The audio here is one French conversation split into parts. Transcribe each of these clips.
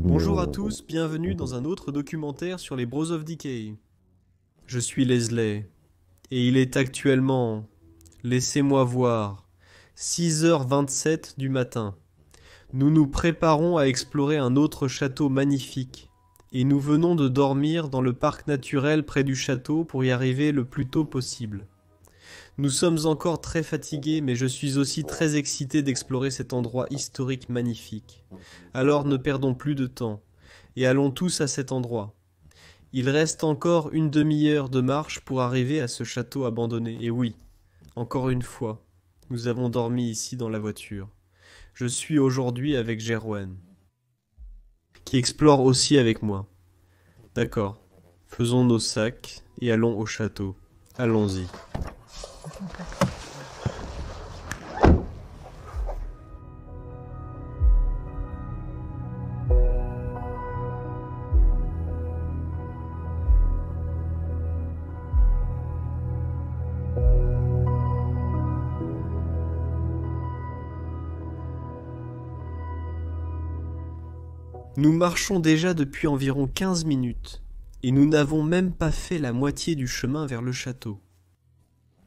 Bonjour à tous, bienvenue dans un autre documentaire sur les Bros of Decay. Je suis Leslie, et il est actuellement, laissez-moi voir, 6h27 du matin. Nous nous préparons à explorer un autre château magnifique, et nous venons de dormir dans le parc naturel près du château pour y arriver le plus tôt possible. Nous sommes encore très fatigués, mais je suis aussi très excité d'explorer cet endroit historique magnifique. Alors ne perdons plus de temps, et allons tous à cet endroit. Il reste encore une demi-heure de marche pour arriver à ce château abandonné, et oui, encore une fois, nous avons dormi ici dans la voiture. Je suis aujourd'hui avec Gerwen, qui explore aussi avec moi. D'accord, faisons nos sacs et allons au château. Allons-y. Nous marchons déjà depuis environ 15 minutes, et nous n'avons même pas fait la moitié du chemin vers le château.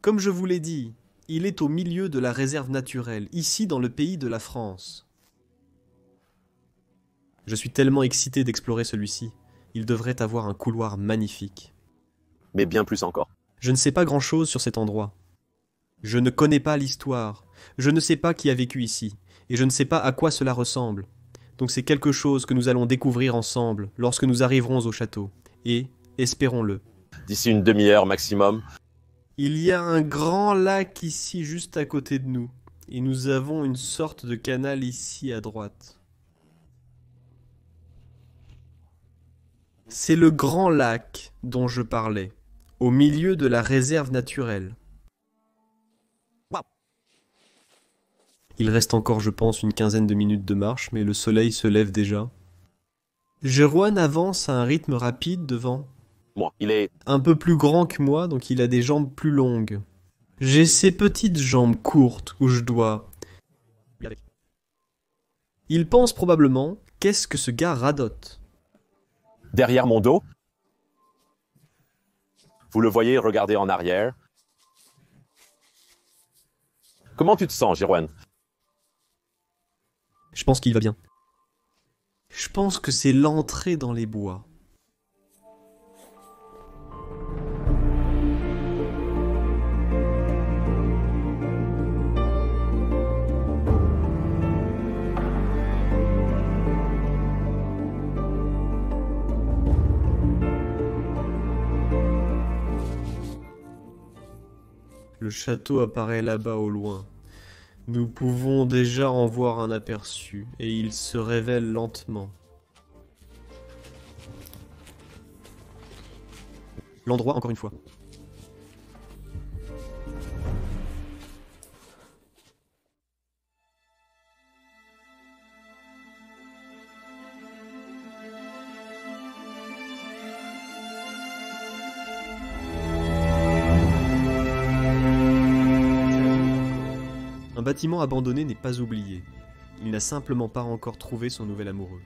Comme je vous l'ai dit, il est au milieu de la réserve naturelle, ici dans le pays de la France. Je suis tellement excité d'explorer celui-ci, il devrait avoir un couloir magnifique. Mais bien plus encore. Je ne sais pas grand-chose sur cet endroit. Je ne connais pas l'histoire, je ne sais pas qui a vécu ici, et je ne sais pas à quoi cela ressemble. Donc c'est quelque chose que nous allons découvrir ensemble lorsque nous arriverons au château. Et, espérons-le. D'ici une demi-heure maximum. Il y a un grand lac ici juste à côté de nous. Et nous avons une sorte de canal ici à droite. C'est le grand lac dont je parlais, au milieu de la réserve naturelle. Il reste encore, je pense, une quinzaine de minutes de marche, mais le soleil se lève déjà. Gerwen avance à un rythme rapide devant. Moi, il est Un peu plus grand que moi, donc il a des jambes plus longues. J'ai ces petites jambes courtes où je dois... Il pense probablement, qu'est-ce que ce gars radote? derrière mon dos. Vous le voyez regarder en arrière. Comment tu te sens, Gerwen? Je pense qu'il va bien. Je pense que c'est l'entrée dans les bois. Le château apparaît là-bas au loin. Nous pouvons déjà en voir un aperçu, et il se révèle lentement. L'endroit, encore une fois. Un bâtiment abandonné n'est pas oublié. Il n'a simplement pas encore trouvé son nouvel amoureux.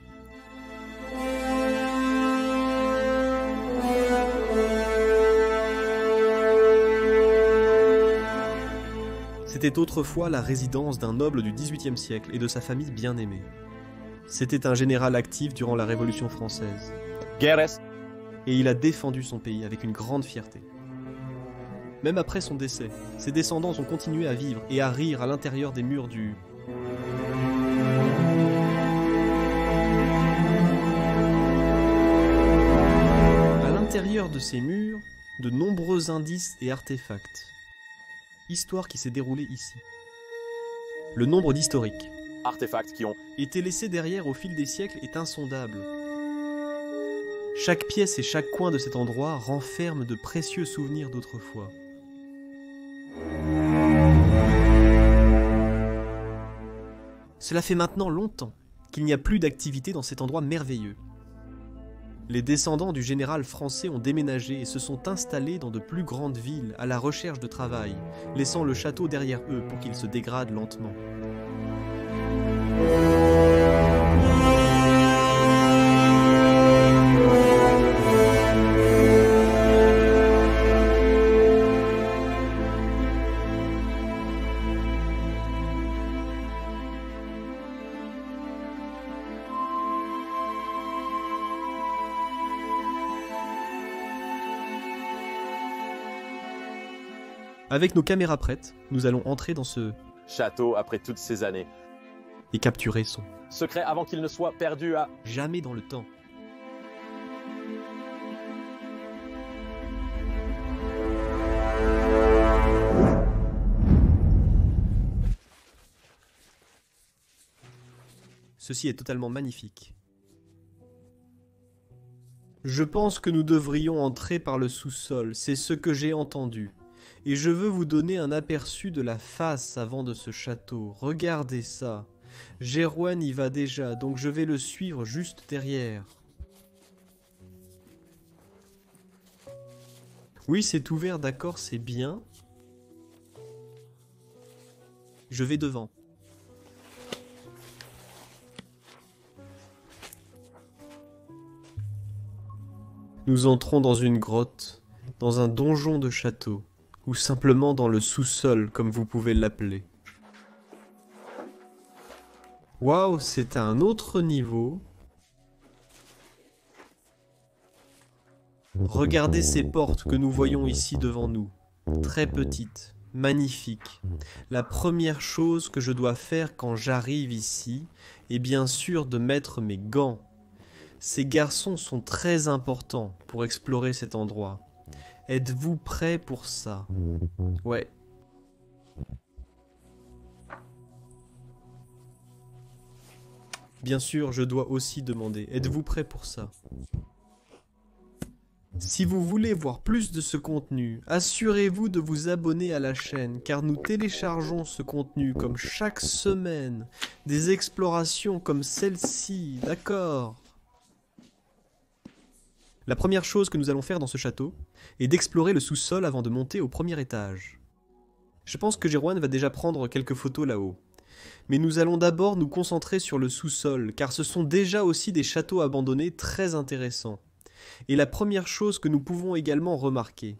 C'était autrefois la résidence d'un noble du XVIIIe siècle et de sa famille bien-aimée. C'était un général actif durant la Révolution française. Guerres. Et il a défendu son pays avec une grande fierté. Même après son décès, ses descendants ont continué à vivre et à rire à l'intérieur des murs du... À l'intérieur de ces murs, de nombreux indices et artefacts. Histoire qui s'est déroulée ici. Le nombre d'historiques Artefacts qui ont été laissés derrière au fil des siècles est insondable. Chaque pièce et chaque coin de cet endroit renferment de précieux souvenirs d'autrefois. Cela fait maintenant longtemps qu'il n'y a plus d'activité dans cet endroit merveilleux. Les descendants du général français ont déménagé et se sont installés dans de plus grandes villes à la recherche de travail, laissant le château derrière eux pour qu'il se dégrade lentement. Avec nos caméras prêtes, nous allons entrer dans ce... Château après toutes ces années. et capturer son... Secret avant qu'il ne soit perdu à... Jamais dans le temps. Ceci est totalement magnifique. Je pense que nous devrions entrer par le sous-sol, c'est ce que j'ai entendu. Et je veux vous donner un aperçu de la face avant de ce château. Regardez ça. Jeroen y va déjà, donc je vais le suivre juste derrière. Oui, c'est ouvert, d'accord, c'est bien. Je vais devant. Nous entrons dans une grotte, dans un donjon de château, ou simplement dans le sous-sol, comme vous pouvez l'appeler. Waouh, c'est un autre niveau. Regardez ces portes que nous voyons ici devant nous, très petites, magnifiques. La première chose que je dois faire quand j'arrive ici est bien sûr de mettre mes gants. Ces garçons sont très importants pour explorer cet endroit. Êtes-vous prêts pour ça? Ouais. Bien sûr, je dois aussi demander, êtes-vous prêts pour ça? Si vous voulez voir plus de ce contenu, assurez-vous de vous abonner à la chaîne, car nous téléchargeons ce contenu comme chaque semaine, des explorations comme celle-ci, d'accord? La première chose que nous allons faire dans ce château est d'explorer le sous-sol avant de monter au premier étage. Je pense que Jeroen va déjà prendre quelques photos là-haut. Mais nous allons d'abord nous concentrer sur le sous-sol, car ce sont déjà aussi des châteaux abandonnés très intéressants. Et la première chose que nous pouvons également remarquer,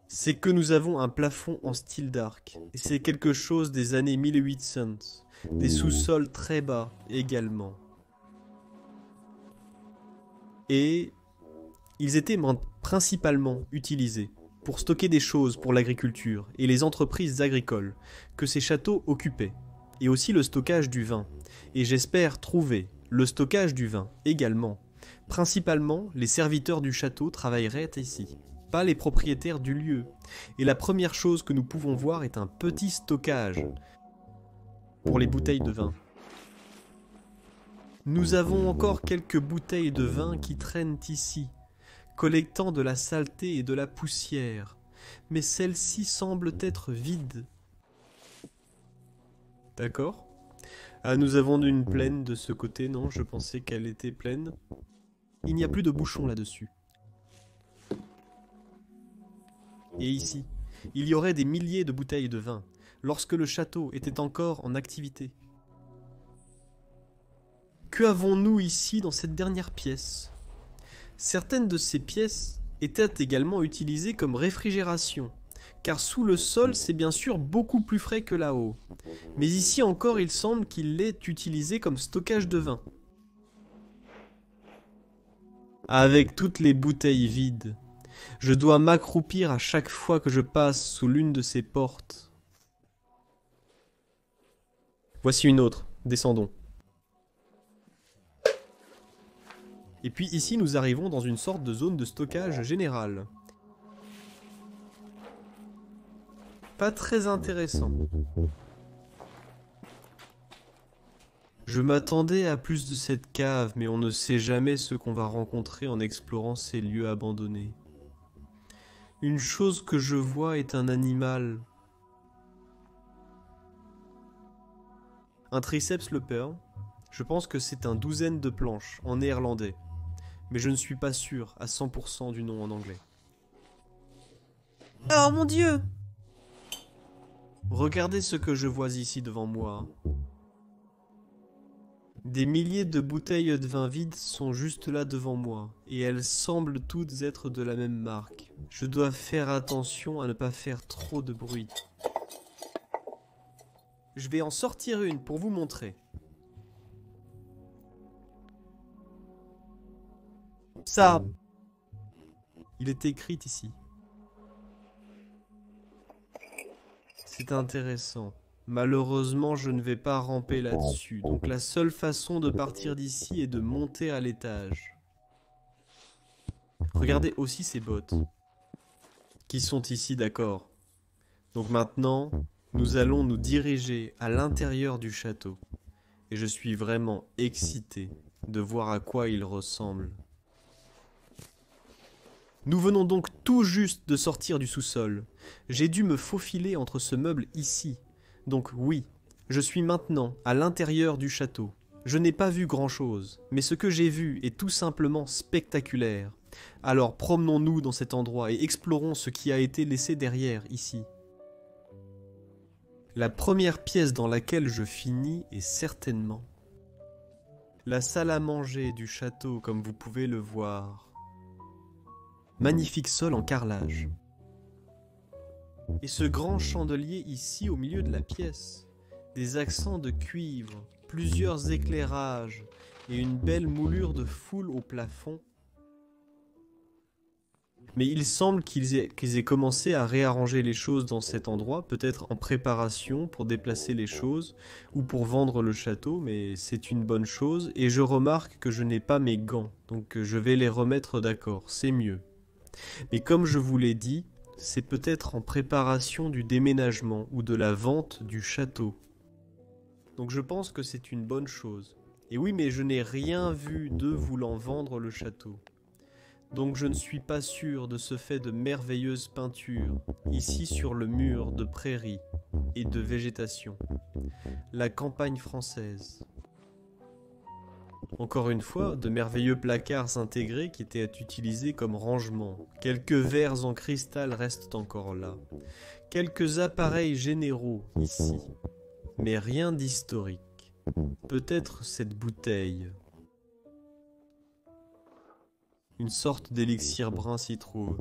c'est que nous avons un plafond en style d'arc. Et c'est quelque chose des années 1800. Des sous-sols très bas également. Et ils étaient principalement utilisés pour stocker des choses pour l'agriculture et les entreprises agricoles que ces châteaux occupaient, et aussi le stockage du vin. Et j'espère trouver le stockage du vin également. Principalement, les serviteurs du château travailleraient ici, pas les propriétaires du lieu. Et la première chose que nous pouvons voir est un petit stockage pour les bouteilles de vin. Nous avons encore quelques bouteilles de vin qui traînent ici, collectant de la saleté et de la poussière, mais celle-ci semble être vide. D'accord. Ah, nous avons une plaine de ce côté, non? Je pensais qu'elle était pleine. Il n'y a plus de bouchons là-dessus. Et ici, il y aurait des milliers de bouteilles de vin, lorsque le château était encore en activité. Que avons-nous ici dans cette dernière pièce? Certaines de ces pièces étaient également utilisées comme réfrigération, car sous le sol c'est bien sûr beaucoup plus frais que là-haut. Mais ici encore il semble qu'il est utilisé comme stockage de vin. Avec toutes les bouteilles vides, je dois m'accroupir à chaque fois que je passe sous l'une de ces portes. Voici une autre, descendons. Et puis ici nous arrivons dans une sorte de zone de stockage générale. Pas très intéressant. Je m'attendais à plus de cette cave, mais on ne sait jamais ce qu'on va rencontrer en explorant ces lieux abandonnés. Une chose que je vois est un animal. Un triceps leper. Je pense que c'est un douzaine de planches en néerlandais. Mais je ne suis pas sûr à 100% du nom en anglais. Oh mon Dieu! Regardez ce que je vois ici devant moi. Des milliers de bouteilles de vin vides sont juste là devant moi, et elles semblent toutes être de la même marque. Je dois faire attention à ne pas faire trop de bruit. Je vais en sortir une pour vous montrer. Ça, il est écrit ici. C'est intéressant. Malheureusement, je ne vais pas ramper là-dessus. Donc la seule façon de partir d'ici est de monter à l'étage. Regardez aussi ces bottes. Qui sont ici, d'accord. Donc maintenant, nous allons nous diriger à l'intérieur du château. Et je suis vraiment excité de voir à quoi il ressemble. Nous venons donc tout juste de sortir du sous-sol. J'ai dû me faufiler entre ce meuble ici. Donc oui, je suis maintenant à l'intérieur du château. Je n'ai pas vu grand-chose, mais ce que j'ai vu est tout simplement spectaculaire. Alors promenons-nous dans cet endroit et explorons ce qui a été laissé derrière ici. La première pièce dans laquelle je finis est certainement la salle à manger du château, comme vous pouvez le voir. Magnifique sol en carrelage. Et ce grand chandelier ici au milieu de la pièce. Des accents de cuivre, plusieurs éclairages et une belle moulure de foule au plafond. Mais il semble qu'ils aient commencé à réarranger les choses dans cet endroit, peut-être en préparation pour déplacer les choses ou pour vendre le château, mais c'est une bonne chose. Et je remarque que je n'ai pas mes gants, donc je vais les remettre d'accord, c'est mieux. Mais comme je vous l'ai dit, c'est peut-être en préparation du déménagement ou de la vente du château. Donc je pense que c'est une bonne chose. Et oui, mais je n'ai rien vu d'eux voulant vendre le château. Donc je ne suis pas sûr de ce fait de merveilleuses peintures, ici sur le mur de prairies et de végétation. La campagne française. Encore une fois, de merveilleux placards intégrés qui étaient utilisés comme rangement. Quelques verres en cristal restent encore là. Quelques appareils généraux ici. Mais rien d'historique. Peut-être cette bouteille. Une sorte d'élixir brun s'y trouve.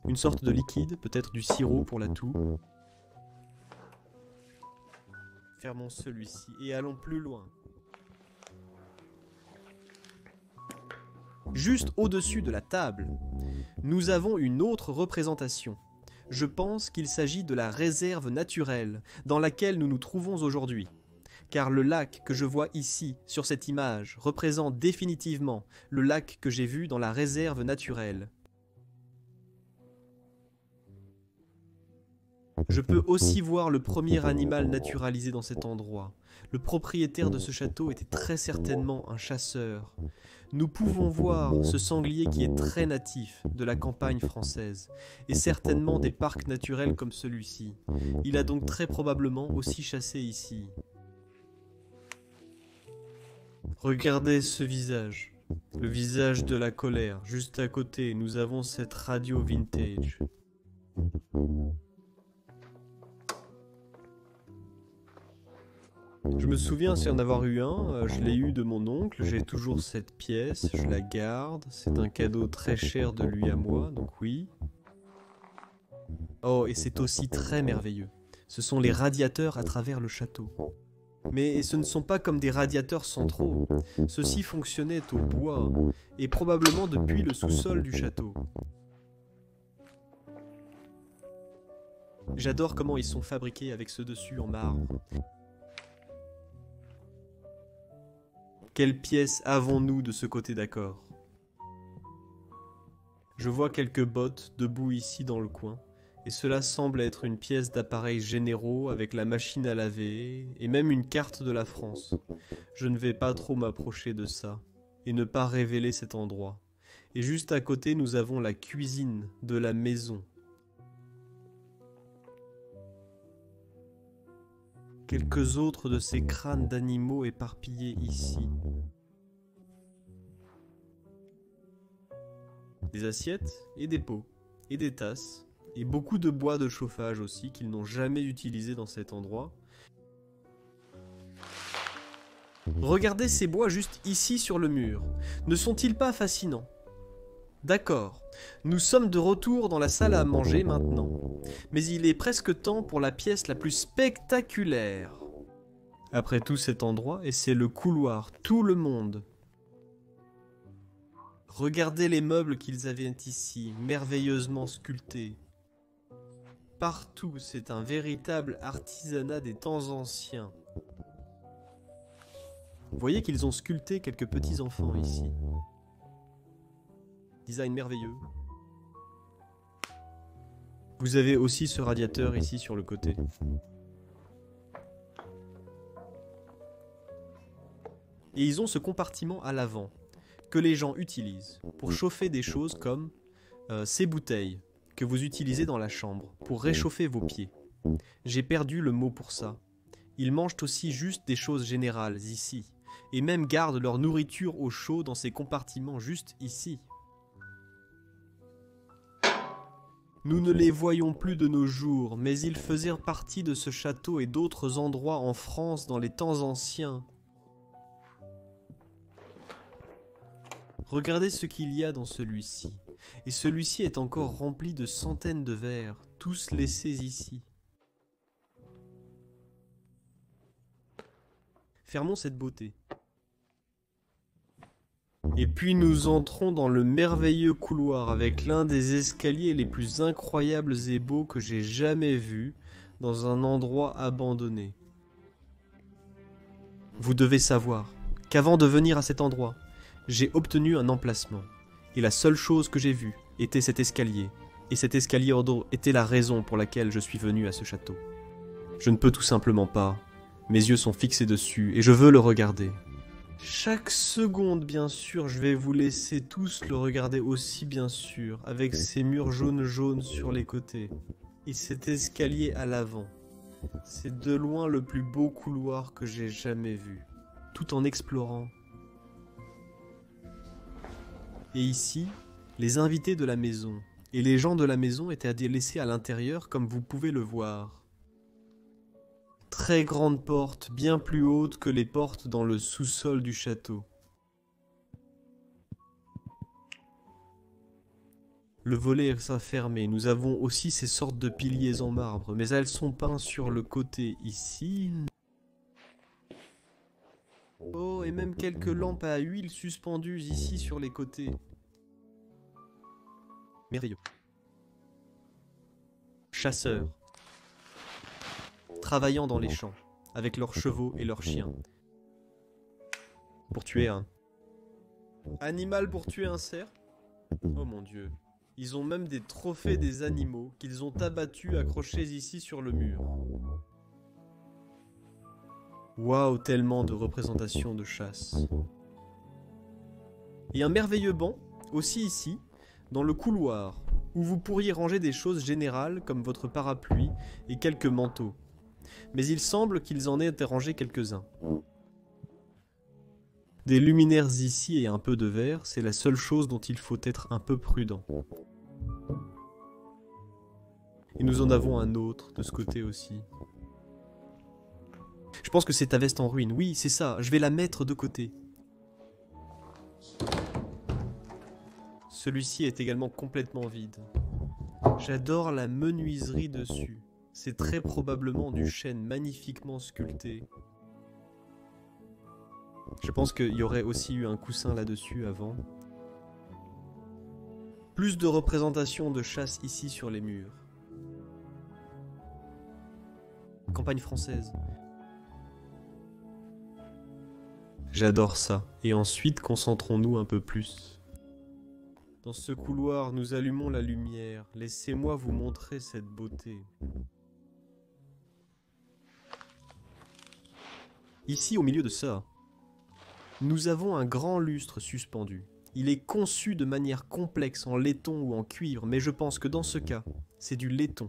Une sorte de liquide, peut-être du sirop pour la toux. Fermons celui-ci et allons plus loin. Juste au-dessus de la table, nous avons une autre représentation. Je pense qu'il s'agit de la réserve naturelle dans laquelle nous nous trouvons aujourd'hui. Car le lac que je vois ici, sur cette image, représente définitivement le lac que j'ai vu dans la réserve naturelle. Je peux aussi voir le premier animal naturalisé dans cet endroit. Le propriétaire de ce château était très certainement un chasseur. Nous pouvons voir ce sanglier qui est très natif de la campagne française, et certainement des parcs naturels comme celui-ci. Il a donc très probablement aussi chassé ici. Regardez ce visage, le visage de la colère. Juste à côté, nous avons cette radio vintage. Je me souviens en avoir eu un, je l'ai eu de mon oncle, j'ai toujours cette pièce, je la garde, c'est un cadeau très cher de lui à moi, donc oui. Oh, et c'est aussi très merveilleux, ce sont les radiateurs à travers le château. Mais ce ne sont pas comme des radiateurs centraux, ceux-ci fonctionnaient au bois, et probablement depuis le sous-sol du château. J'adore comment ils sont fabriqués avec ce dessus en marbre. Quelle pièce avons-nous de ce côté d'accord? Je vois quelques bottes debout ici dans le coin, et cela semble être une pièce d'appareils généraux avec la machine à laver, et même une carte de la France. Je ne vais pas trop m'approcher de ça, et ne pas révéler cet endroit. Et juste à côté, nous avons la cuisine de la maison. Quelques autres de ces crânes d'animaux éparpillés ici. Des assiettes et des pots, et des tasses, et beaucoup de bois de chauffage aussi qu'ils n'ont jamais utilisé dans cet endroit. Regardez ces bois juste ici sur le mur. Ne sont-ils pas fascinants? D'accord, nous sommes de retour dans la salle à manger maintenant. Mais il est presque temps pour la pièce la plus spectaculaire. Après tout cet endroit, et c'est le couloir, tout le monde. Regardez les meubles qu'ils avaient ici, merveilleusement sculptés. partout, c'est un véritable artisanat des temps anciens. Vous voyez qu'ils ont sculpté quelques petits enfants ici. Design merveilleux. Vous avez aussi ce radiateur ici sur le côté. Et ils ont ce compartiment à l'avant que les gens utilisent pour chauffer des choses comme ces bouteilles que vous utilisez dans la chambre pour réchauffer vos pieds. J'ai perdu le mot pour ça. Ils mangent aussi juste des choses générales ici et même gardent leur nourriture au chaud dans ces compartiments juste ici. Nous ne les voyons plus de nos jours, mais ils faisaient partie de ce château et d'autres endroits en France dans les temps anciens. Regardez ce qu'il y a dans celui-ci. Et celui-ci est encore rempli de centaines de verres, tous laissés ici. Fermons cette beauté. Et puis nous entrons dans le merveilleux couloir avec l'un des escaliers les plus incroyables et beaux que j'ai jamais vus dans un endroit abandonné. Vous devez savoir qu'avant de venir à cet endroit, j'ai obtenu un emplacement. Et la seule chose que j'ai vue était cet escalier. Et cet escalier était la raison pour laquelle je suis venu à ce château. Je ne peux tout simplement pas. Mes yeux sont fixés dessus et je veux le regarder. Chaque seconde, bien sûr, je vais vous laisser tous le regarder aussi, bien sûr, avec ces murs jaunes sur les côtés. Et cet escalier à l'avant. C'est de loin le plus beau couloir que j'ai jamais vu. Tout en explorant. Et ici, les invités de la maison et les gens de la maison étaient laissés à l'intérieur comme vous pouvez le voir. Très grande porte, bien plus haute que les portes dans le sous-sol du château. Le volet est fermé. Nous avons aussi ces sortes de piliers en marbre, mais elles sont peintes sur le côté ici. Oh, et même quelques lampes à huile suspendues ici sur les côtés. Merveilleux. Chasseurs. Travaillant dans les champs, avec leurs chevaux et leurs chiens. Pour tuer un animal pour tuer un cerf. Oh mon Dieu. Ils ont même des trophées des animaux qu'ils ont abattus accrochés ici sur le mur. Waouh, tellement de représentations de chasse. Et un merveilleux banc, aussi ici, dans le couloir, où vous pourriez ranger des choses générales comme votre parapluie et quelques manteaux. Mais il semble qu'ils en aient rangé quelques-uns. Des luminaires ici et un peu de verre, c'est la seule chose dont il faut être un peu prudent. Et nous en avons un autre de ce côté aussi. Je pense que c'est ta veste en ruine. Oui, c'est ça. Je vais la mettre de côté. Celui-ci est également complètement vide. J'adore la menuiserie dessus. C'est très probablement du chêne magnifiquement sculpté. Je pense qu'il y aurait aussi eu un coussin là-dessus avant. Plus de représentations de chasse ici sur les murs. Campagne française. J'adore ça. Et ensuite, concentrons-nous un peu plus. Dans ce couloir, nous allumons la lumière. Laissez-moi vous montrer cette beauté. Ici, au milieu de ça, nous avons un grand lustre suspendu. Il est conçu de manière complexe en laiton ou en cuivre, mais je pense que dans ce cas, c'est du laiton.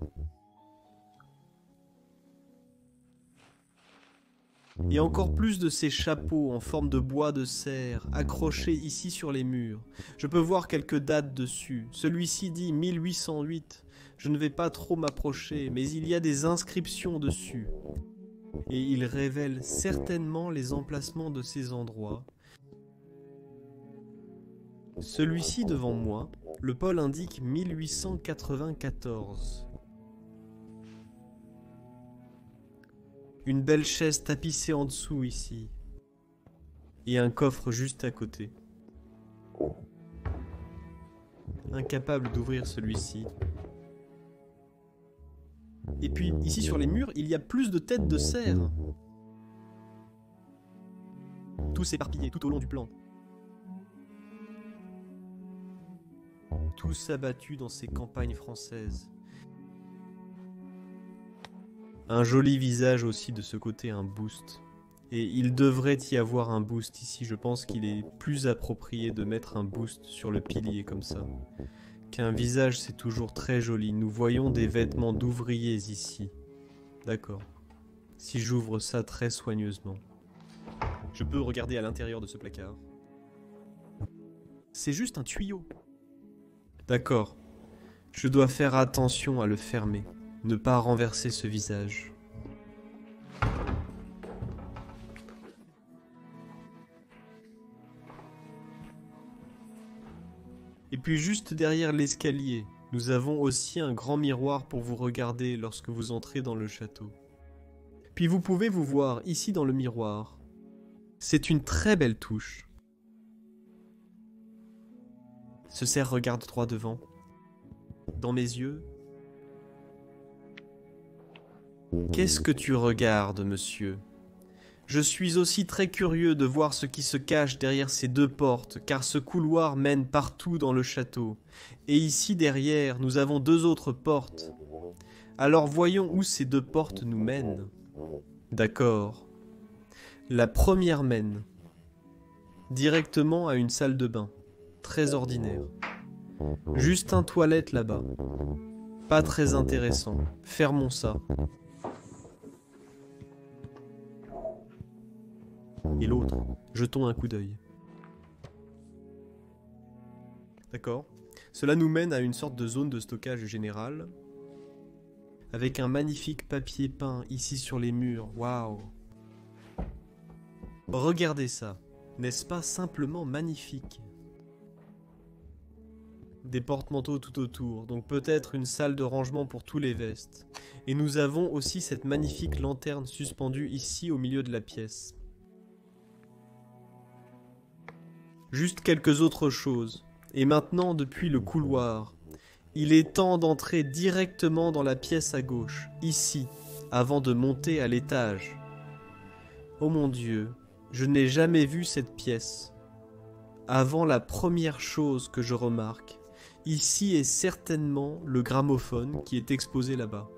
Et encore plus de ces chapeaux en forme de bois de cerf, accrochés ici sur les murs. Je peux voir quelques dates dessus. Celui-ci dit 1808. Je ne vais pas trop m'approcher, mais il y a des inscriptions dessus. Et il révèle certainement les emplacements de ces endroits. Celui-ci devant moi, le pôle indique 1894. Une belle chaise tapissée en dessous ici. Et un coffre juste à côté. Incapable d'ouvrir celui-ci. Et puis, ici sur les murs, il y a plus de têtes de cerf. Tous éparpillés tout au long du plan. Tous abattus dans ces campagnes françaises. Un joli visage aussi de ce côté, un boost. Et il devrait y avoir un boost ici. Je pense qu'il est plus approprié de mettre un boost sur le pilier comme ça. Qu'un visage, c'est toujours très joli. Nous voyons des vêtements d'ouvriers ici. D'accord. Si j'ouvre ça très soigneusement. Je peux regarder à l'intérieur de ce placard. C'est juste un tuyau. D'accord. Je dois faire attention à le fermer. Ne pas renverser ce visage. Et puis juste derrière l'escalier, nous avons aussi un grand miroir pour vous regarder lorsque vous entrez dans le château. Puis vous pouvez vous voir ici dans le miroir. C'est une très belle touche. Ce cerf regarde droit devant. Dans mes yeux. Qu'est-ce que tu regardes, monsieur ? Je suis aussi très curieux de voir ce qui se cache derrière ces deux portes, car ce couloir mène partout dans le château. Et ici derrière, nous avons deux autres portes. Alors voyons où ces deux portes nous mènent. D'accord. La première mène directement à une salle de bain, très ordinaire. Juste un toilette là-bas. Pas très intéressant. Fermons ça. Et l'autre, jetons un coup d'œil. D'accord. Cela nous mène à une sorte de zone de stockage général, avec un magnifique papier peint ici sur les murs. Waouh! Regardez ça. N'est-ce pas simplement magnifique? Des porte-manteaux tout autour, donc peut-être une salle de rangement pour tous les vestes. Et nous avons aussi cette magnifique lanterne suspendue ici au milieu de la pièce. Juste quelques autres choses. Et maintenant, depuis le couloir, il est temps d'entrer directement dans la pièce à gauche, ici, avant de monter à l'étage. Oh mon Dieu, je n'ai jamais vu cette pièce. Avant la première chose que je remarque, ici est certainement le gramophone qui est exposé là-bas.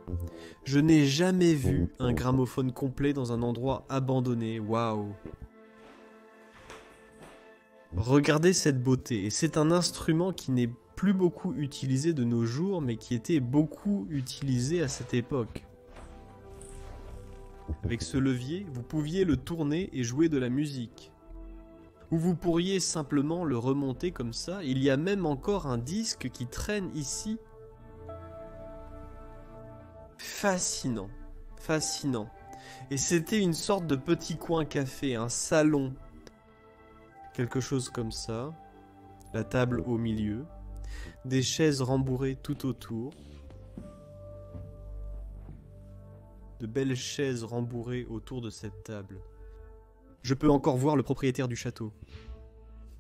Je n'ai jamais vu un gramophone complet dans un endroit abandonné, waouh! Regardez cette beauté, et c'est un instrument qui n'est plus beaucoup utilisé de nos jours, mais qui était beaucoup utilisé à cette époque. Avec ce levier, vous pouviez le tourner et jouer de la musique. Ou vous pourriez simplement le remonter comme ça. Il y a même encore un disque qui traîne ici. Fascinant, fascinant. Et c'était une sorte de petit coin café, un salon. Quelque chose comme ça. La table au milieu. Des chaises rembourrées tout autour. De belles chaises rembourrées autour de cette table. Je peux encore voir le propriétaire du château,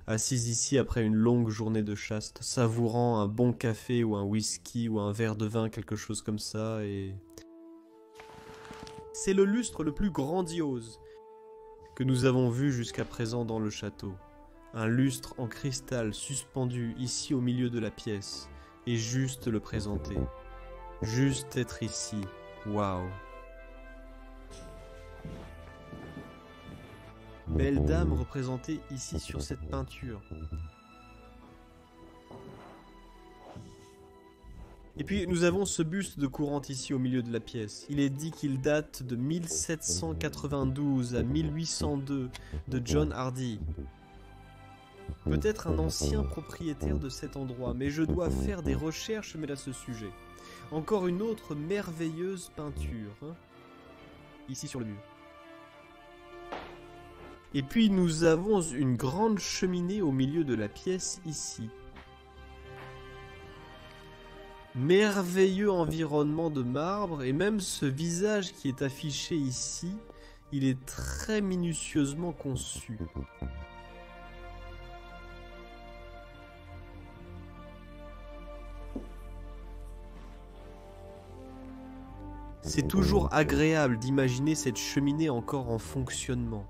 assis ici après une longue journée de chaste, savourant un bon café ou un whisky ou un verre de vin, quelque chose comme ça, et... C'est le lustre le plus grandiose que nous avons vu jusqu'à présent dans le château. Un lustre en cristal suspendu ici au milieu de la pièce, et juste le présenter. Juste être ici. Waouh! Belle dame représentée ici sur cette peinture. Et puis nous avons ce buste de courante ici au milieu de la pièce. Il est dit qu'il date de 1792 à 1802 de John Hardy. Peut-être un ancien propriétaire de cet endroit, mais je dois faire des recherches à ce sujet. Encore une autre merveilleuse peinture, hein, ici sur le mur. Et puis nous avons une grande cheminée au milieu de la pièce ici. Merveilleux environnement de marbre, et même ce visage qui est affiché ici, il est très minutieusement conçu. C'est toujours agréable d'imaginer cette cheminée encore en fonctionnement,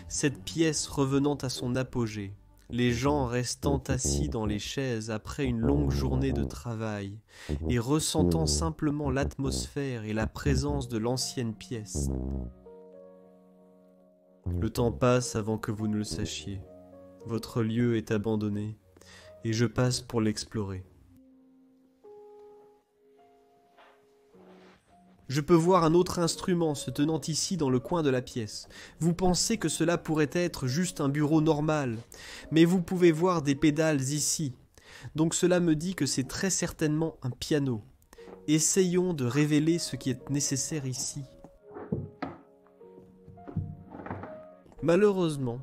cette pièce revenant à son apogée, les gens restant assis dans les chaises après une longue journée de travail et ressentant simplement l'atmosphère et la présence de l'ancienne pièce. Le temps passe avant que vous ne le sachiez. Votre lieu est abandonné et je passe pour l'explorer. Je peux voir un autre instrument se tenant ici dans le coin de la pièce. Vous pensez que cela pourrait être juste un bureau normal, mais vous pouvez voir des pédales ici. Donc cela me dit que c'est très certainement un piano. Essayons de révéler ce qui est nécessaire ici. Malheureusement,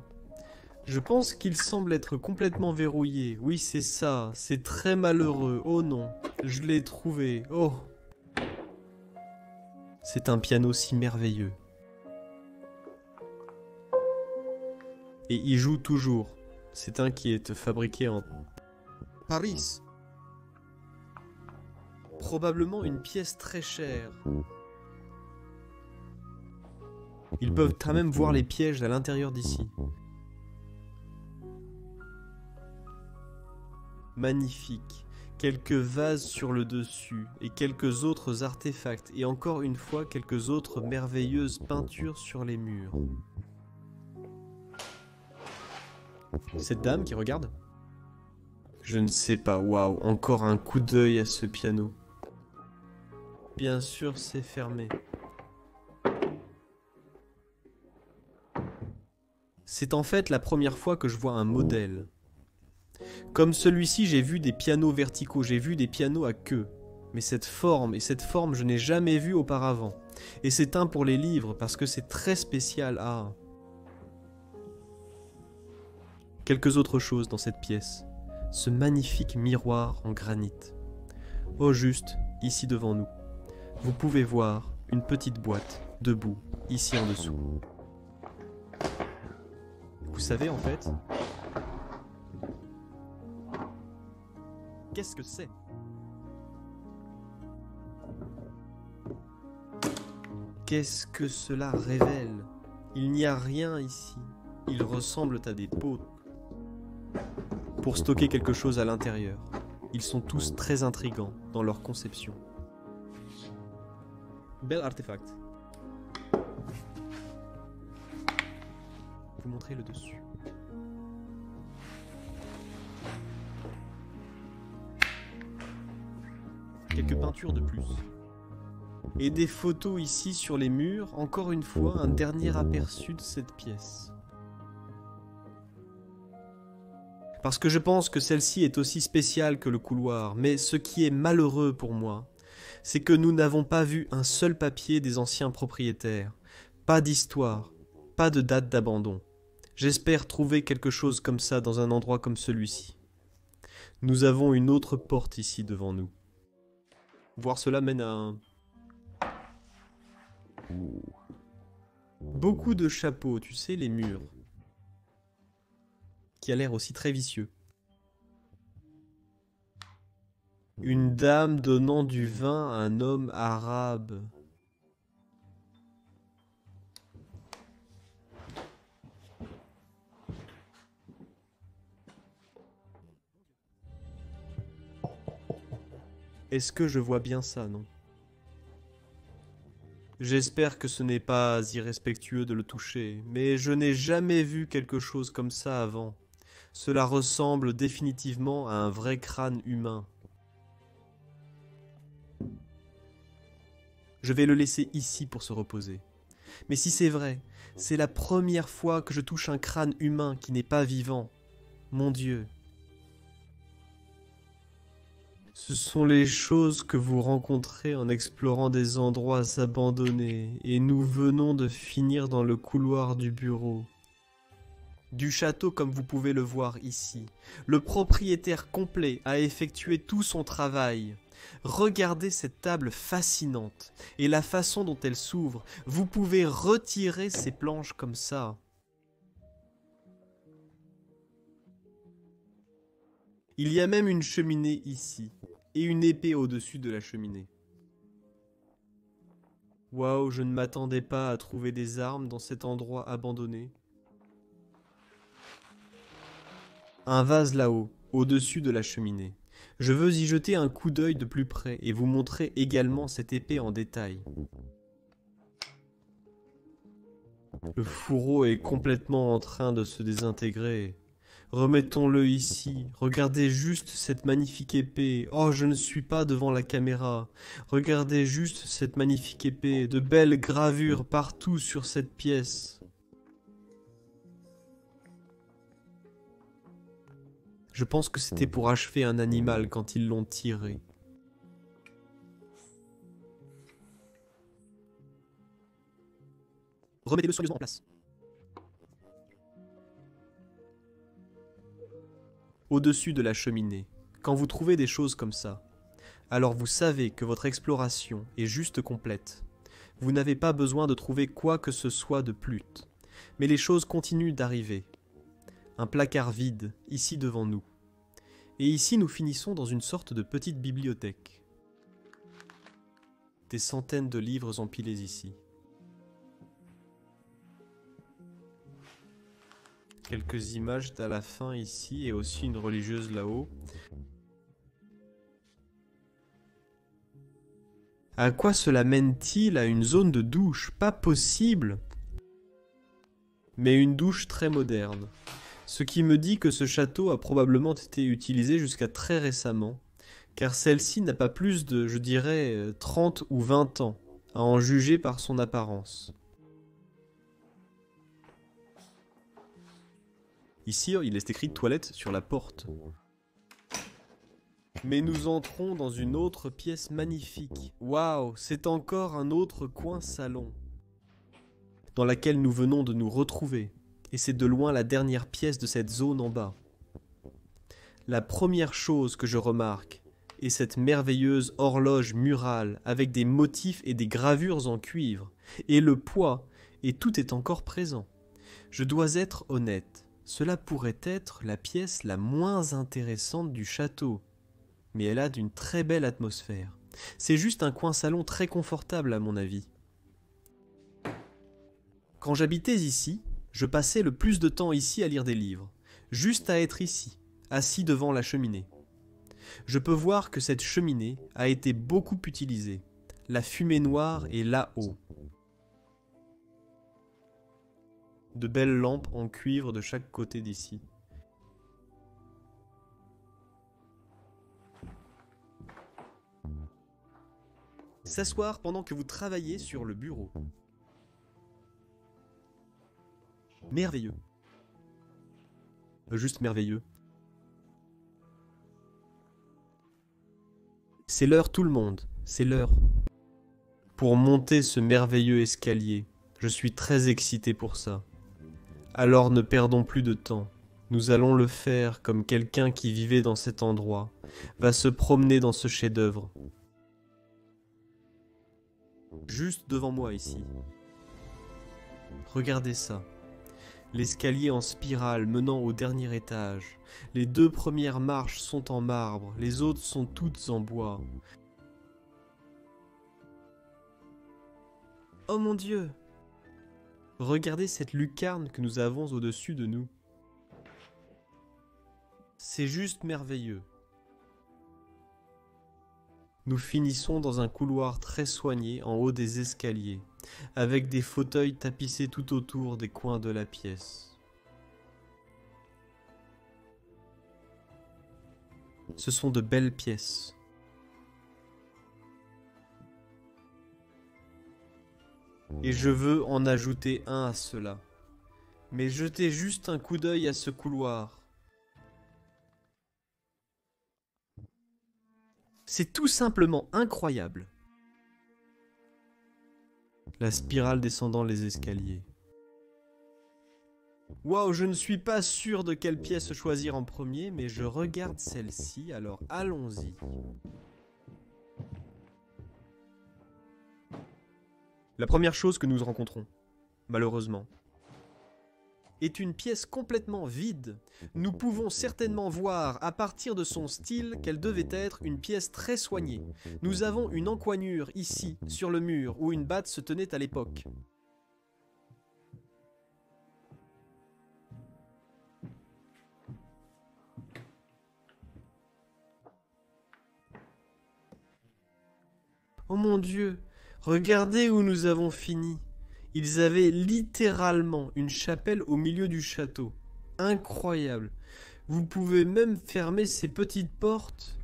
je pense qu'il semble être complètement verrouillé. Oui, c'est ça, c'est très malheureux. Oh non, je l'ai trouvé. Oh! C'est un piano si merveilleux. Et il joue toujours. C'est un qui est fabriqué en Paris. Probablement une pièce très chère. Ils peuvent quand même voir les pièges à l'intérieur d'ici. Magnifique. Quelques vases sur le dessus et quelques autres artefacts et encore une fois quelques autres merveilleuses peintures sur les murs. Cette dame qui regarde? Je ne sais pas, waouh, encore un coup d'œil à ce piano. Bien sûr, c'est fermé. C'est en fait la première fois que je vois un modèle. Comme celui-ci, j'ai vu des pianos verticaux, j'ai vu des pianos à queue. Mais cette forme, je n'ai jamais vu auparavant. Et c'est un pour les livres, parce que c'est très spécial. Ah. Quelques autres choses dans cette pièce. Ce magnifique miroir en granit. Oh juste, ici devant nous. Vous pouvez voir une petite boîte, debout, ici en dessous. Vous savez en fait... Qu'est-ce que c'est? Qu'est-ce que cela révèle? Il n'y a rien ici. Ils ressemblent à des pots. Pour stocker quelque chose à l'intérieur. Ils sont tous très intrigants dans leur conception. Bel artefact. Vous montrez le dessus. Quelques peintures de plus. Et des photos ici sur les murs, encore une fois un dernier aperçu de cette pièce. Parce que je pense que celle-ci est aussi spéciale que le couloir, mais ce qui est malheureux pour moi, c'est que nous n'avons pas vu un seul papier des anciens propriétaires, pas d'histoire, pas de date d'abandon. J'espère trouver quelque chose comme ça dans un endroit comme celui-ci. Nous avons une autre porte ici devant nous. Voir cela mène à un... Beaucoup de chapeaux, tu sais, les murs. Qui a l'air aussi très vicieux. Une dame donnant du vin à un homme arabe. Est-ce que je vois bien ça, non? J'espère que ce n'est pas irrespectueux de le toucher, mais je n'ai jamais vu quelque chose comme ça avant. Cela ressemble définitivement à un vrai crâne humain. Je vais le laisser ici pour se reposer. Mais si c'est vrai, c'est la première fois que je touche un crâne humain qui n'est pas vivant. Mon Dieu. Ce sont les choses que vous rencontrez en explorant des endroits abandonnés, et nous venons de finir dans le couloir du bureau. Du château comme vous pouvez le voir ici. Le propriétaire complet a effectué tout son travail. Regardez cette table fascinante et la façon dont elle s'ouvre. Vous pouvez retirer ces planches comme ça. Il y a même une cheminée ici et une épée au-dessus de la cheminée. Waouh, je ne m'attendais pas à trouver des armes dans cet endroit abandonné. Un vase là-haut, au-dessus de la cheminée. Je veux y jeter un coup d'œil de plus près et vous montrer également cette épée en détail. Le fourreau est complètement en train de se désintégrer. Remettons-le ici. Regardez juste cette magnifique épée. Oh, je ne suis pas devant la caméra. Regardez juste cette magnifique épée. De belles gravures partout sur cette pièce. Je pense que c'était pour achever un animal quand ils l'ont tiré. Remettez-le soigneusement en place. Au-dessus de la cheminée. Quand vous trouvez des choses comme ça, alors vous savez que votre exploration est juste complète. Vous n'avez pas besoin de trouver quoi que ce soit de plus. Mais les choses continuent d'arriver. Un placard vide, ici devant nous. Et ici nous finissons dans une sorte de petite bibliothèque. Des centaines de livres empilés ici. Quelques images à la fin ici et aussi une religieuse là-haut. À quoi cela mène-t-il à une zone de douche? Pas possible! Mais une douche très moderne. Ce qui me dit que ce château a probablement été utilisé jusqu'à très récemment, car celle-ci n'a pas plus de, je dirais, 30 ou 20 ans, à en juger par son apparence. Ici, il est écrit toilette sur la porte. Mais nous entrons dans une autre pièce magnifique. Waouh, c'est encore un autre coin salon, dans laquelle nous venons de nous retrouver. Et c'est de loin la dernière pièce de cette zone en bas. La première chose que je remarque est cette merveilleuse horloge murale avec des motifs et des gravures en cuivre, et le poids, et tout est encore présent. Je dois être honnête, cela pourrait être la pièce la moins intéressante du château, mais elle a d'une très belle atmosphère. C'est juste un coin salon très confortable à mon avis. Quand j'habitais ici, je passais le plus de temps ici à lire des livres, juste à être ici, assis devant la cheminée. Je peux voir que cette cheminée a été beaucoup utilisée. La fumée noire est là-haut. De belles lampes en cuivre de chaque côté d'ici. S'asseoir pendant que vous travaillez sur le bureau. Merveilleux. Juste merveilleux. C'est l'heure tout le monde, c'est l'heure. Pour monter ce merveilleux escalier, je suis très excité pour ça. Alors ne perdons plus de temps. Nous allons le faire comme quelqu'un qui vivait dans cet endroit, va se promener dans ce chef-d'œuvre. Juste devant moi ici. Regardez ça. L'escalier en spirale menant au dernier étage. Les 2 premières marches sont en marbre, les autres sont toutes en bois. Oh mon Dieu! Regardez cette lucarne que nous avons au-dessus de nous. C'est juste merveilleux. Nous finissons dans un couloir très soigné en haut des escaliers, avec des fauteuils tapissés tout autour des coins de la pièce. Ce sont de belles pièces. Et je veux en ajouter un à cela. Mais jetez juste un coup d'œil à ce couloir. C'est tout simplement incroyable. La spirale descendant les escaliers. Waouh, je ne suis pas sûr de quelle pièce choisir en premier, mais je regarde celle-ci, alors allons-y. La première chose que nous rencontrons, malheureusement. est une pièce complètement vide. Nous pouvons certainement voir à partir de son style qu'elle devait être une pièce très soignée. Nous avons une encoignure ici, sur le mur, où une batte se tenait à l'époque. Oh mon Dieu, regardez où nous avons fini. Ils avaient littéralement une chapelle au milieu du château. Incroyable. Vous pouvez même fermer ces petites portes.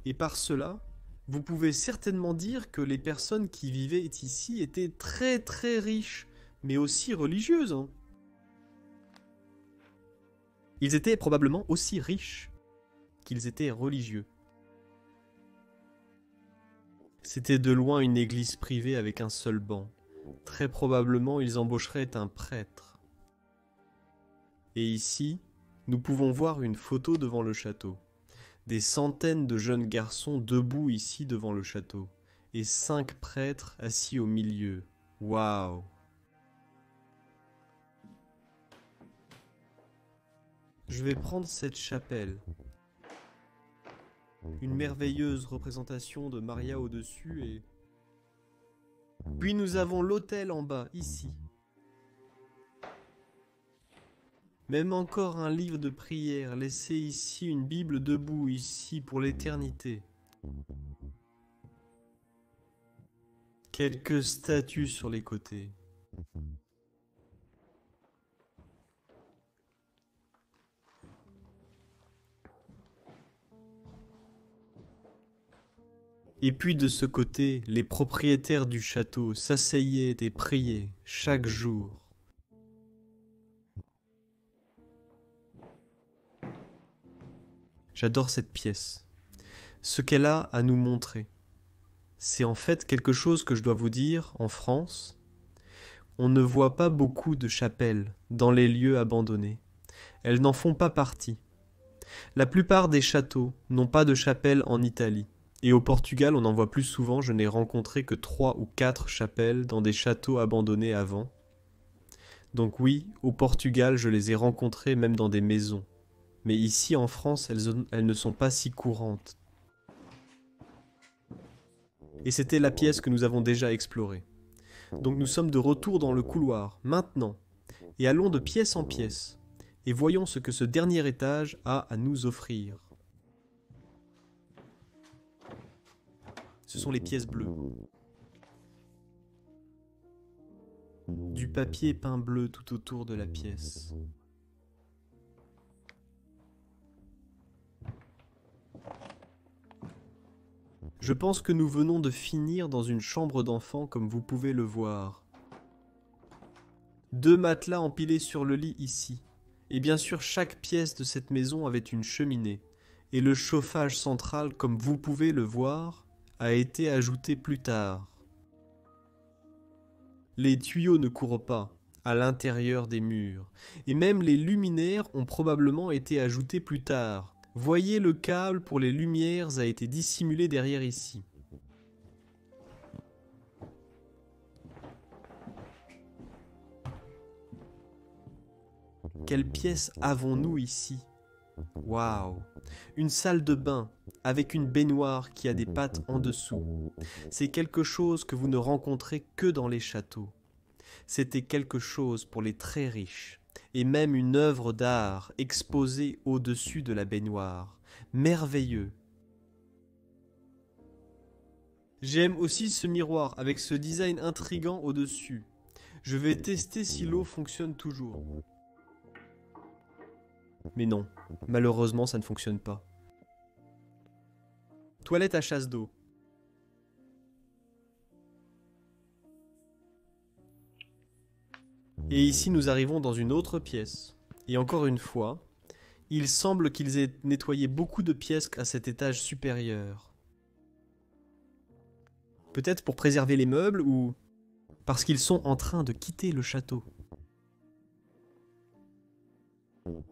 Et par cela, vous pouvez certainement dire que les personnes qui vivaient ici étaient très très riches, mais aussi religieuses. Hein. Ils étaient probablement aussi riches qu'ils étaient religieux. C'était de loin une église privée avec un seul banc. Très probablement, ils embaucheraient un prêtre. Et ici, nous pouvons voir une photo devant le château. Des centaines de jeunes garçons debout ici devant le château. Et 5 prêtres assis au milieu. Waouh! Je vais prendre cette chapelle. Une merveilleuse représentation de Maria au-dessus et... Puis nous avons l'autel en bas, ici. Même encore un livre de prière, laissé ici, une Bible debout, ici, pour l'éternité. Quelques statues sur les côtés. Et puis de ce côté, les propriétaires du château s'asseyaient et priaient chaque jour. J'adore cette pièce. Ce qu'elle a à nous montrer, c'est en fait quelque chose que je dois vous dire, en France, on ne voit pas beaucoup de chapelles dans les lieux abandonnés. Elles n'en font pas partie. La plupart des châteaux n'ont pas de chapelle en Italie. Et au Portugal, on en voit plus souvent, je n'ai rencontré que 3 ou 4 chapelles dans des châteaux abandonnés avant. Donc oui, au Portugal, je les ai rencontrées même dans des maisons. Mais ici en France, elles ne sont pas si courantes. Et c'était la pièce que nous avons déjà explorée. Donc nous sommes de retour dans le couloir, maintenant, et allons de pièce en pièce, et voyons ce que ce dernier étage a à nous offrir. Ce sont les pièces bleues. Du papier peint bleu tout autour de la pièce. Je pense que nous venons de finir dans une chambre d'enfant comme vous pouvez le voir. 2 matelas empilés sur le lit ici. Et bien sûr, chaque pièce de cette maison avait une cheminée. Et le chauffage central, comme vous pouvez le voir, a été ajouté plus tard. Les tuyaux ne courent pas à l'intérieur des murs, et même les luminaires ont probablement été ajoutés plus tard. Voyez, le câble pour les lumières a été dissimulé derrière ici. Quelle pièce avons-nous ici? Waouh! Une salle de bain avec une baignoire qui a des pattes en dessous. C'est quelque chose que vous ne rencontrez que dans les châteaux. C'était quelque chose pour les très riches. Et même une œuvre d'art exposée au-dessus de la baignoire. Merveilleux! J'aime aussi ce miroir avec ce design intrigant au-dessus. Je vais tester si l'eau fonctionne toujours. Mais non, malheureusement ça ne fonctionne pas. Toilette à chasse d'eau. Et ici nous arrivons dans une autre pièce. Et encore une fois, il semble qu'ils aient nettoyé beaucoup de pièces à cet étage supérieur. Peut-être pour préserver les meubles ou parce qu'ils sont en train de quitter le château.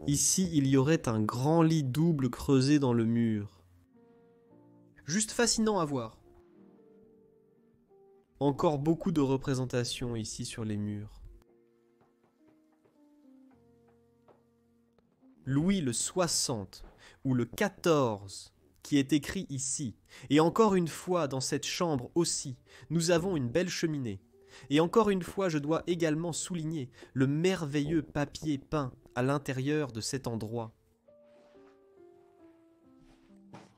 Ici, il y aurait un grand lit double creusé dans le mur. Juste fascinant à voir. Encore beaucoup de représentations ici sur les murs. Louis le 60 ou le 14 qui est écrit ici. Et encore une fois, dans cette chambre aussi, nous avons une belle cheminée. Et encore une fois, je dois également souligner le merveilleux papier peint à l'intérieur de cet endroit.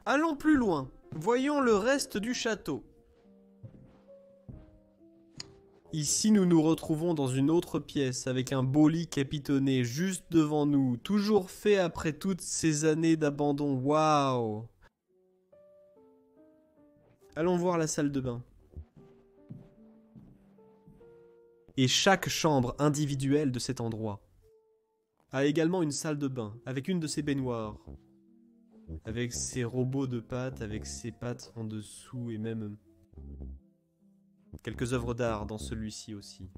Allons plus loin, voyons le reste du château. Ici, nous nous retrouvons dans une autre pièce avec un beau lit capitonné juste devant nous, toujours fait après toutes ces années d'abandon. Waouh! Allons voir la salle de bain. Et chaque chambre individuelle de cet endroit a également une salle de bain avec une de ses baignoires, avec ses robots de pâtes, avec ses pattes en dessous et même quelques œuvres d'art dans celui-ci aussi.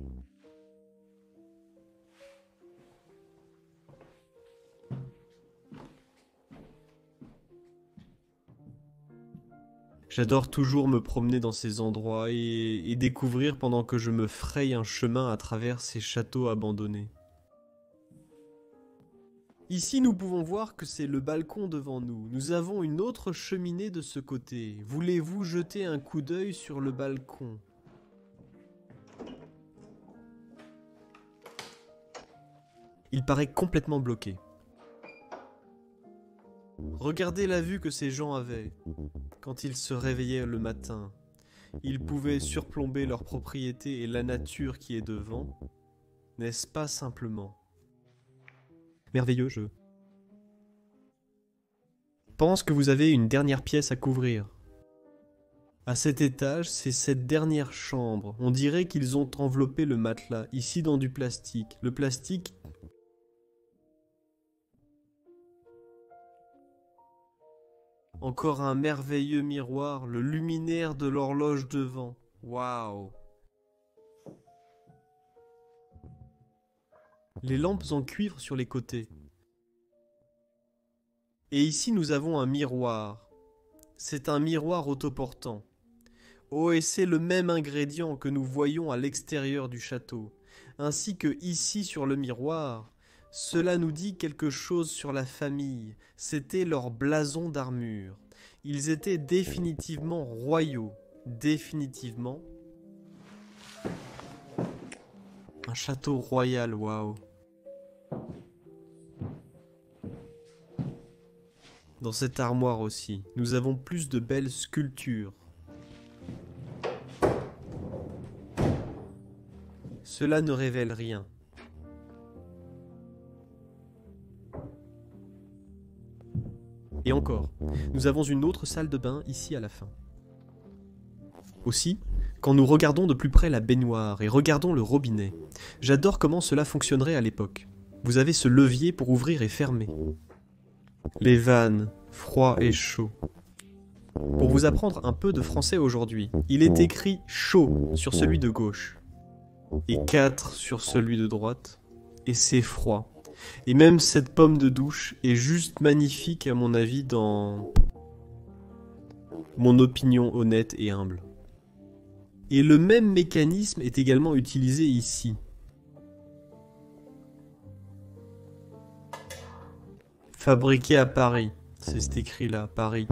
J'adore toujours me promener dans ces endroits et découvrir pendant que je me fraye un chemin à travers ces châteaux abandonnés. Ici, nous pouvons voir que c'est le balcon devant nous. Nous avons une autre cheminée de ce côté. Voulez-vous jeter un coup d'œil sur le balcon ? Il paraît complètement bloqué. Regardez la vue que ces gens avaient quand ils se réveillaient le matin. Ils pouvaient surplomber leur propriété et la nature qui est devant. N'est-ce pas simplement merveilleux, je pense que vous avez une dernière pièce à couvrir. À cet étage, c'est cette dernière chambre. On dirait qu'ils ont enveloppé le matelas, ici dans du plastique. Le plastique... Encore un merveilleux miroir, le luminaire de l'horloge devant. Waouh! Les lampes en cuivre sur les côtés. Et ici nous avons un miroir. C'est un miroir autoportant. Oh, et c'est le même ingrédient que nous voyons à l'extérieur du château, ainsi que ici sur le miroir. Cela nous dit quelque chose sur la famille. C'était leur blason d'armure. Ils étaient définitivement royaux. Définitivement. Un château royal, waouh. Dans cette armoire aussi, nous avons plus de belles sculptures. Cela ne révèle rien. Et encore, nous avons une autre salle de bain ici à la fin. Aussi, quand nous regardons de plus près la baignoire et regardons le robinet, j'adore comment cela fonctionnerait à l'époque. Vous avez ce levier pour ouvrir et fermer. Les vannes, froid et chaud. Pour vous apprendre un peu de français aujourd'hui, il est écrit chaud sur celui de gauche, et 4 sur celui de droite, et c'est froid. Et même cette pomme de douche est juste magnifique à mon avis dans mon opinion honnête et humble. Et le même mécanisme est également utilisé ici. Fabriqué à Paris, c'est écrit là, Paris.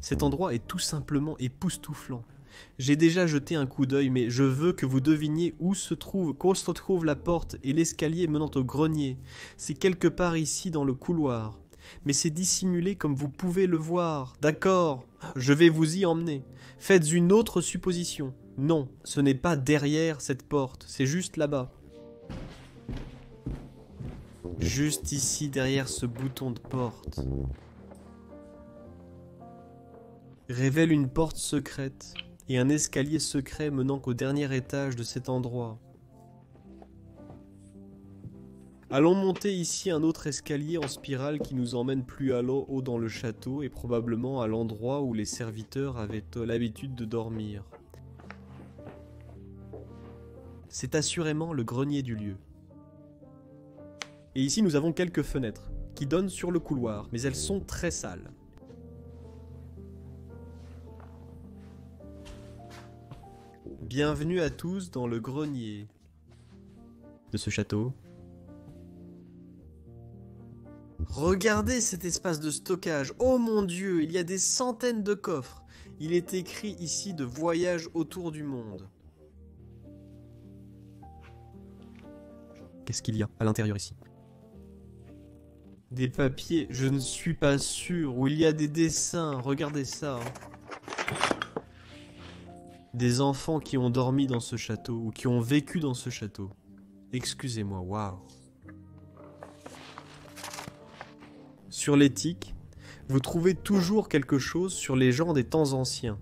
Cet endroit est tout simplement époustouflant. J'ai déjà jeté un coup d'œil, mais je veux que vous deviniez où se trouve la porte et l'escalier menant au grenier. C'est quelque part ici dans le couloir. Mais c'est dissimulé comme vous pouvez le voir. D'accord, je vais vous y emmener. Faites une autre supposition. Non, ce n'est pas derrière cette porte, c'est juste là-bas. Juste ici, derrière ce bouton de porte. Révèle une porte secrète et un escalier secret menant qu'au dernier étage de cet endroit. Allons monter ici un autre escalier en spirale qui nous emmène plus à haut dans le château et probablement à l'endroit où les serviteurs avaient l'habitude de dormir. C'est assurément le grenier du lieu. Et ici nous avons quelques fenêtres qui donnent sur le couloir, mais elles sont très sales. Bienvenue à tous dans le grenier de ce château. Regardez cet espace de stockage. Oh mon Dieu, il y a des centaines de coffres. Il est écrit ici de voyage autour du monde. Qu'est-ce qu'il y a à l'intérieur ici? Des papiers, je ne suis pas sûr. Où il y a des dessins, regardez ça. Des enfants qui ont dormi dans ce château, ou qui ont vécu dans ce château. Excusez-moi, waouh. Sur l'éthique, vous trouvez toujours quelque chose sur les gens des temps anciens.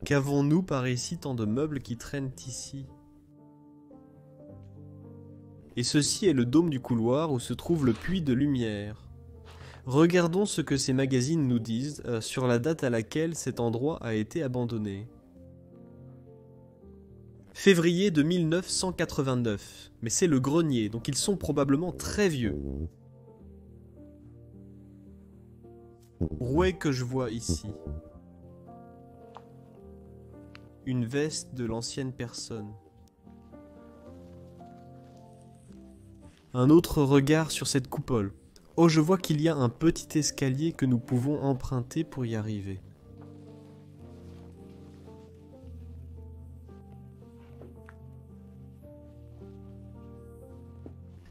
Qu'avons-nous par ici tant de meubles qui traînent ici? Et ceci est le dôme du couloir où se trouve le puits de lumière. Regardons ce que ces magazines nous disent sur la date à laquelle cet endroit a été abandonné. Février de 1989, mais c'est le grenier, donc ils sont probablement très vieux. Rouet que je vois ici. Une veste de l'ancienne personne. Un autre regard sur cette coupole. Oh, je vois qu'il y a un petit escalier que nous pouvons emprunter pour y arriver.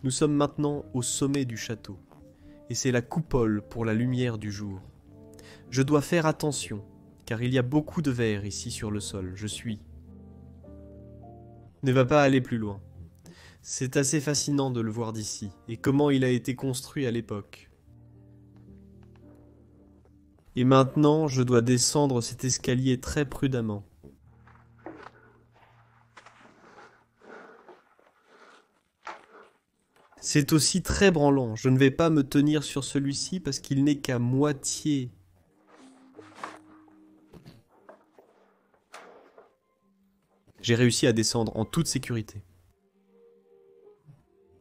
Nous sommes maintenant au sommet du château, et c'est la coupole pour la lumière du jour. Je dois faire attention, car il y a beaucoup de verre ici sur le sol, Ne va pas aller plus loin. C'est assez fascinant de le voir d'ici, et comment il a été construit à l'époque. Et maintenant, je dois descendre cet escalier très prudemment. C'est aussi très branlant, je ne vais pas me tenir sur celui-ci parce qu'il n'est qu'à moitié. J'ai réussi à descendre en toute sécurité.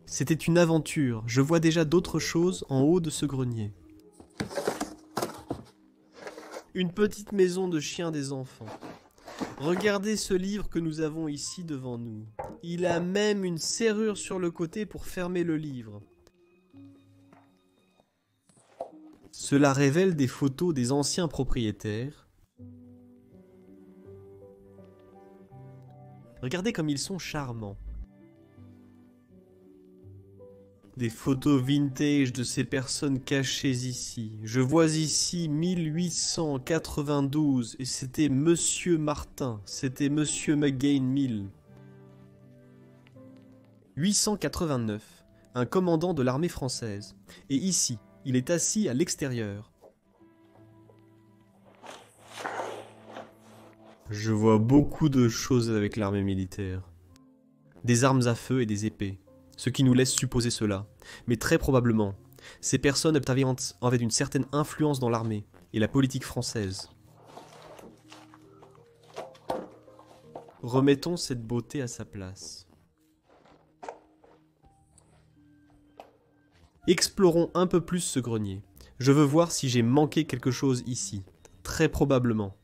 C'était une aventure, je vois déjà d'autres choses en haut de ce grenier. Une petite maison de chien des enfants. Regardez ce livre que nous avons ici devant nous. Il a même une serrure sur le côté pour fermer le livre. Cela révèle des photos des anciens propriétaires. Regardez comme ils sont charmants. Des photos vintage de ces personnes cachées ici. Je vois ici 1892 et c'était Monsieur Martin, c'était Monsieur McGain Mill. 889, un commandant de l'armée française. Et ici, il est assis à l'extérieur. Je vois beaucoup de choses avec l'armée militaire. Des armes à feu et des épées. Ce qui nous laisse supposer cela. Mais très probablement, ces personnes avaient une certaine influence dans l'armée et la politique française. Remettons cette beauté à sa place. Explorons un peu plus ce grenier. Je veux voir si j'ai manqué quelque chose ici. Très probablement.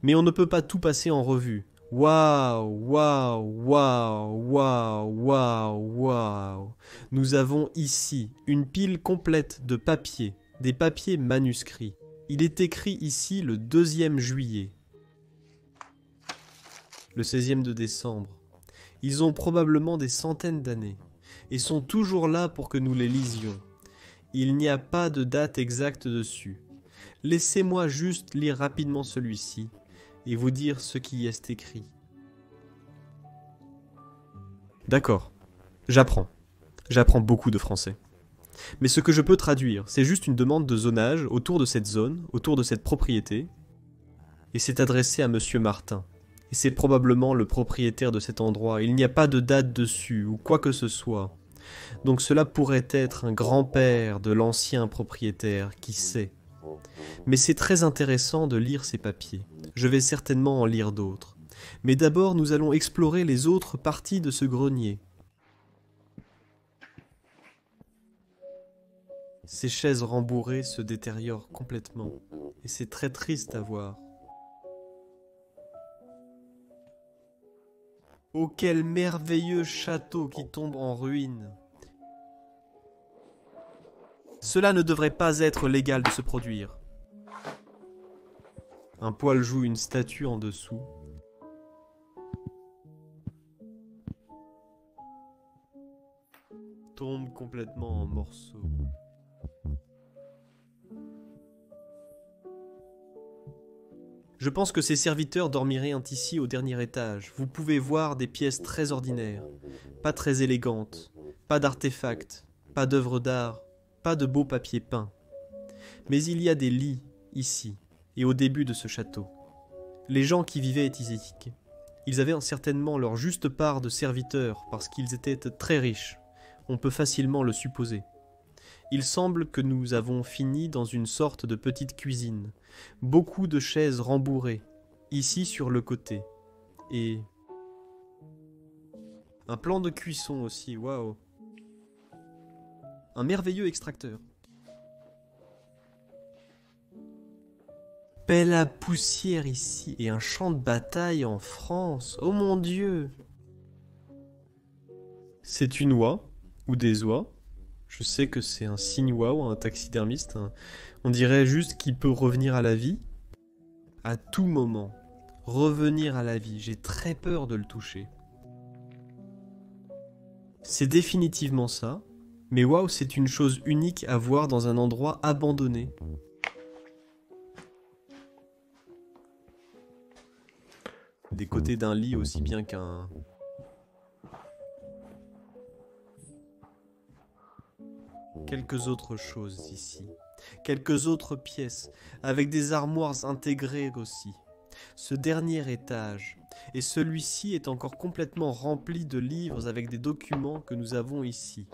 Mais on ne peut pas tout passer en revue. Waouh, waouh, waouh, waouh, waouh, waouh. Nous avons ici une pile complète de papiers, des papiers manuscrits. Il est écrit ici le 2e juillet. Le 16e de décembre. Ils ont probablement des centaines d'années et sont toujours là pour que nous les lisions. Il n'y a pas de date exacte dessus. Laissez-moi juste lire rapidement celui-ci et vous dire ce qui y est écrit. D'accord, j'apprends. J'apprends beaucoup de français. Mais ce que je peux traduire, c'est juste une demande de zonage autour de cette zone, autour de cette propriété, et c'est adressé à Monsieur Martin. Et c'est probablement le propriétaire de cet endroit. Il n'y a pas de date dessus, ou quoi que ce soit. Donc cela pourrait être un grand-père de l'ancien propriétaire, qui sait. Mais c'est très intéressant de lire ces papiers. Je vais certainement en lire d'autres. Mais d'abord, nous allons explorer les autres parties de ce grenier. Ces chaises rembourrées se détériorent complètement, et c'est très triste à voir. Oh, quel merveilleux château qui tombe en ruine! Cela ne devrait pas être légal de se produire. Un poil joue une statue en dessous. Tombe complètement en morceaux. Je pense que ces serviteurs dormiraient ici au dernier étage. Vous pouvez voir des pièces très ordinaires, pas très élégantes, pas d'artefacts, pas d'œuvres d'art, pas de beaux papiers peints. Mais il y a des lits ici et au début de ce château. Les gens qui vivaient ici, ils avaient certainement leur juste part de serviteurs parce qu'ils étaient très riches. On peut facilement le supposer. Il semble que nous avons fini dans une sorte de petite cuisine. Beaucoup de chaises rembourrées, ici sur le côté. Et un plan de cuisson aussi, waouh. Un merveilleux extracteur. Pelle à poussière ici et un champ de bataille en France. Oh mon Dieu! C'est une oie ou des oies. Je sais que c'est un cygne-oie ou un taxidermiste. On dirait juste qu'il peut revenir à la vie. À tout moment. Revenir à la vie. J'ai très peur de le toucher. C'est définitivement ça. Mais waouh, c'est une chose unique à voir dans un endroit abandonné. Des côtés d'un lit aussi bien qu'un... Quelques autres choses ici. Quelques autres pièces, avec des armoires intégrées aussi. Ce dernier étage, et celui-ci est encore complètement rempli de livres avec des documents que nous avons ici.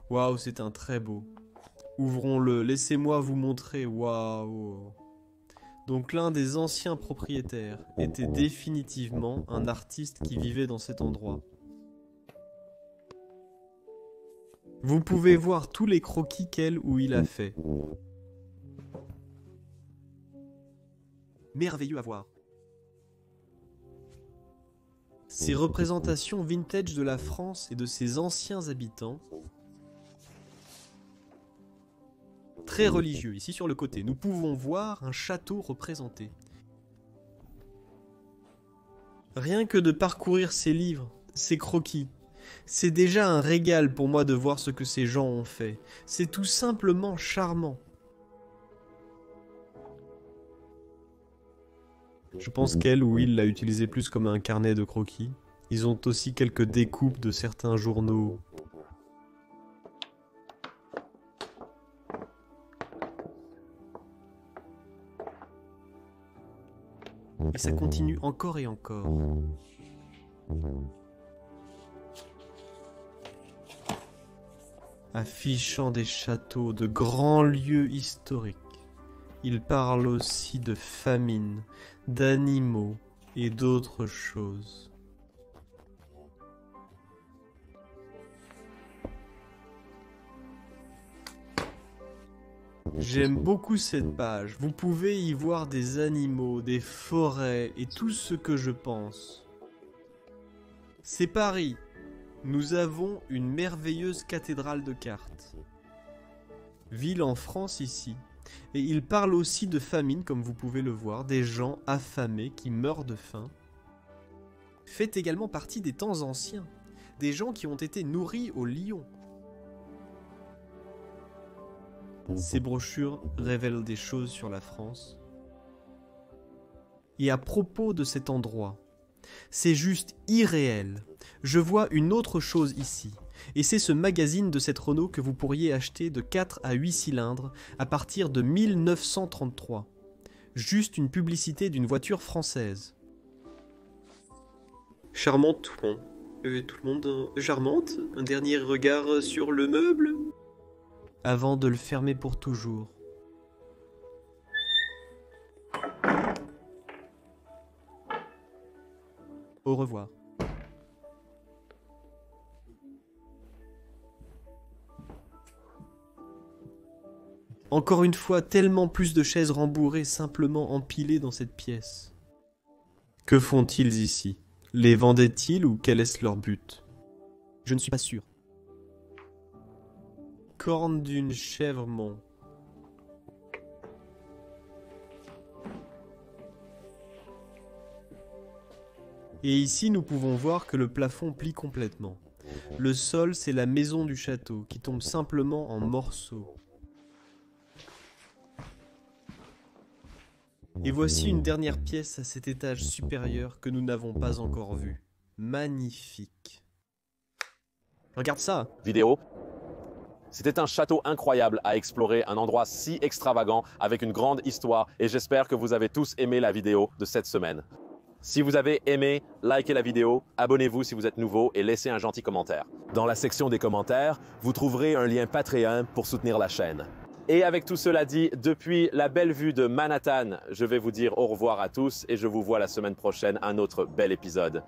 Waouh, c'est un très beau. Ouvrons-le, laissez-moi vous montrer, waouh. Donc l'un des anciens propriétaires était définitivement un artiste qui vivait dans cet endroit. Vous pouvez voir tous les croquis qu'elle ou il a fait. Merveilleux à voir. Ces représentations vintage de la France et de ses anciens habitants. Très religieux, ici sur le côté. Nous pouvons voir un château représenté. Rien que de parcourir ces livres, ces croquis, c'est déjà un régal pour moi de voir ce que ces gens ont fait. C'est tout simplement charmant. Je pense qu'elle ou il l'a utilisé plus comme un carnet de croquis. Ils ont aussi quelques découpes de certains journaux. Et ça continue encore et encore. Affichant des châteaux, de grands lieux historiques. Il parle aussi de famine, d'animaux et d'autres choses. J'aime beaucoup cette page. Vous pouvez y voir des animaux, des forêts et tout ce que je pense. C'est Paris. Nous avons une merveilleuse cathédrale de cartes. Ville en France ici. Et il parle aussi de famine, comme vous pouvez le voir, des gens affamés qui meurent de faim. Fait également partie des temps anciens, des gens qui ont été nourris au lion. Ces brochures révèlent des choses sur la France. Et à propos de cet endroit, c'est juste irréel. Je vois une autre chose ici, et c'est ce magazine de cette Renault que vous pourriez acheter de 4 à 8 cylindres à partir de 1933. Juste une publicité d'une voiture française. Charmante tout le monde. Tout le monde charmante. Un dernier regard sur le meuble. Avant de le fermer pour toujours. Au revoir. Encore une fois, tellement plus de chaises rembourrées simplement empilées dans cette pièce. Que font-ils ici? Les vendaient-ils ou quel est leur but? Je ne suis pas sûr. Corne d'une chèvre, mon. Et ici, nous pouvons voir que le plafond plie complètement. Le sol, c'est la maison du château qui tombe simplement en morceaux. Et voici une dernière pièce à cet étage supérieur que nous n'avons pas encore vue. Magnifique. Regarde ça. Vidéo. C'était un château incroyable à explorer, un endroit si extravagant avec une grande histoire et j'espère que vous avez tous aimé la vidéo de cette semaine. Si vous avez aimé, likez la vidéo, abonnez-vous si vous êtes nouveau et laissez un gentil commentaire. Dans la section des commentaires, vous trouverez un lien Patreon pour soutenir la chaîne. Et avec tout cela dit, depuis la belle vue de Manhattan, je vais vous dire au revoir à tous et je vous vois la semaine prochaine, un autre bel épisode.